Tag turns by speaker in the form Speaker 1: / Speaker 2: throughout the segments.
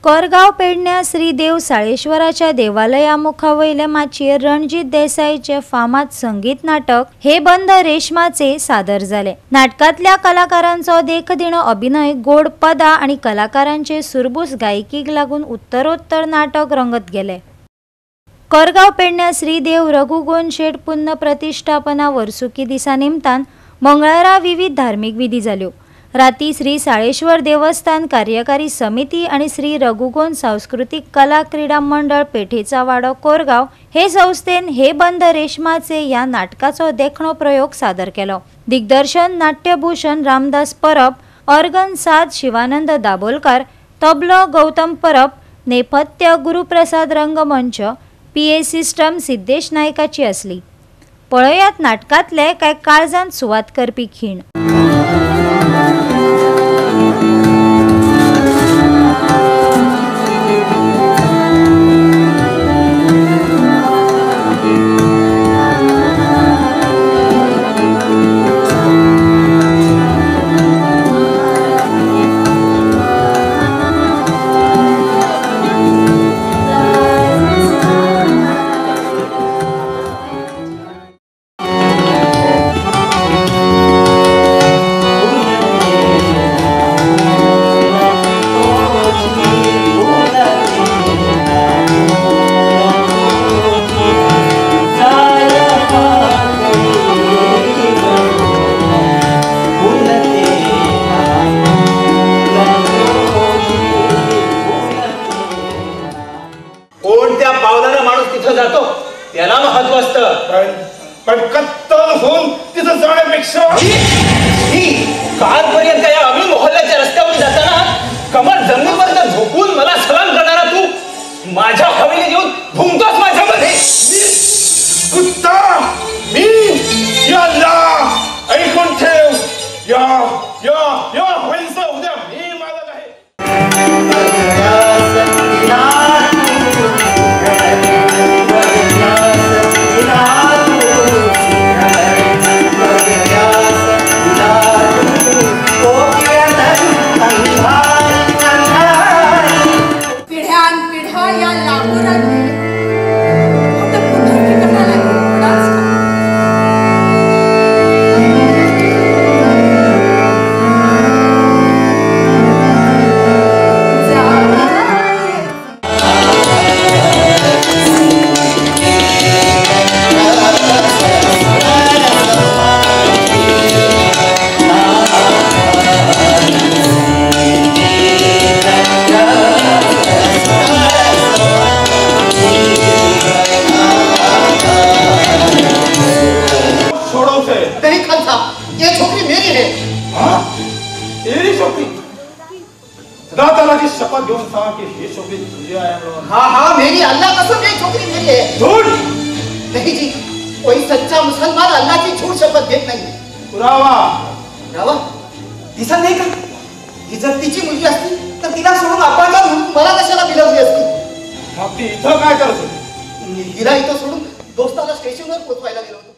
Speaker 1: कोरगाव पेडण्या श्री देव साळेश्वराच्या देवालया मुखावयले माचयेर रणजीत देसाईचे फामाद संगीत नाटक हे बंद रेशमाचे सादर झाले। नाटकातल्या कलाकारांचो देखदिणो अभिनय, गोड पदां आणि कलाकारांचे सुरबूस गायकीक लागून उत्तरोत्तर नाटक रंगत गेले। कोरगाव पेडण्या श्री देव रघुगोन शेठ पुन्न प्रतिष्ठापना वर्सुकी दिसा निमतान मंगळारा विविध धार्मिक विधी जाल्यो। राती श्री साळेश्वर देवस्थान कार्यकारी समिती आणि श्री रघुगोन सांस्कृतिक कला क्रीडा मंडळ पेठेचा वाडो कोरगाव हे संस्थेन हे बंद रेशमाचे या नाटकाचो देखणो प्रयोग सादर केलो। दिग्दर्शन नाट्यभूषण रामदास परब, ऑर्गन साद शिवानंद दाबोलकार, तबलो गौतम परब, नेपथ्य गुरुप्रसाद रंगमंच, PA सिस्टम सिद्धेश नायकाची असली। पळयात नाटकातले काय काळजांत सुवात करपी खीण।
Speaker 2: जातो त्याला महत्व असतं,
Speaker 3: पण कत्तल होऊन तिथं जाण्यापेक्षा
Speaker 2: कालपर्यंत या अमी मोहल्ल्याच्या रस्त्यावर जाताना कमर जमिनीवर झोपून मला सलाम करणारा तू माझ्या हवेली येऊन भुंकतोस माझ्यामध्ये।
Speaker 3: कुत्ता मी याला ऐकून ठेव, या या या व्हायचं उद्या मी मालक आहे।
Speaker 4: ये छोकरी मेरी है।
Speaker 3: हाँ? तेरी छोकरी? खुदा ताला की शपथ घेऊन सांग कि ये छोकरी तुझे आहे म्हणून।
Speaker 4: हाँ हाँ मेरी, अल्लाह कसम ये छोकरी मेरी है।
Speaker 3: झूठ?
Speaker 4: नहीं जी, कोई सच्चा मुसलमान अल्लाह की झूठ शपथ घेत नाही।
Speaker 3: पुरावा?
Speaker 4: पुरावा? दिसत नाही का? ही जर तिची मुलगी असती तर तिला सोडून आपण मला कशाला बिलवली असती?
Speaker 3: मग ती इथं काय करत होती?
Speaker 4: हिला इथं सोडून दोस्ताला स्टेशनवर पोहोचवायला गेलो होतो।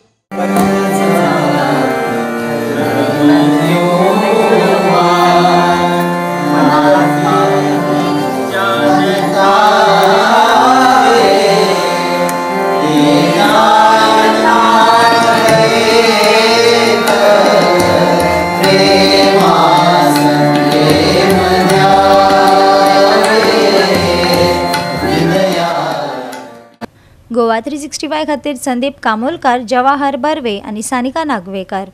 Speaker 1: गोवा 365 खातीर संदीप कामोलकार, जवाहर बर्वे आणि सानिका नागवेकर।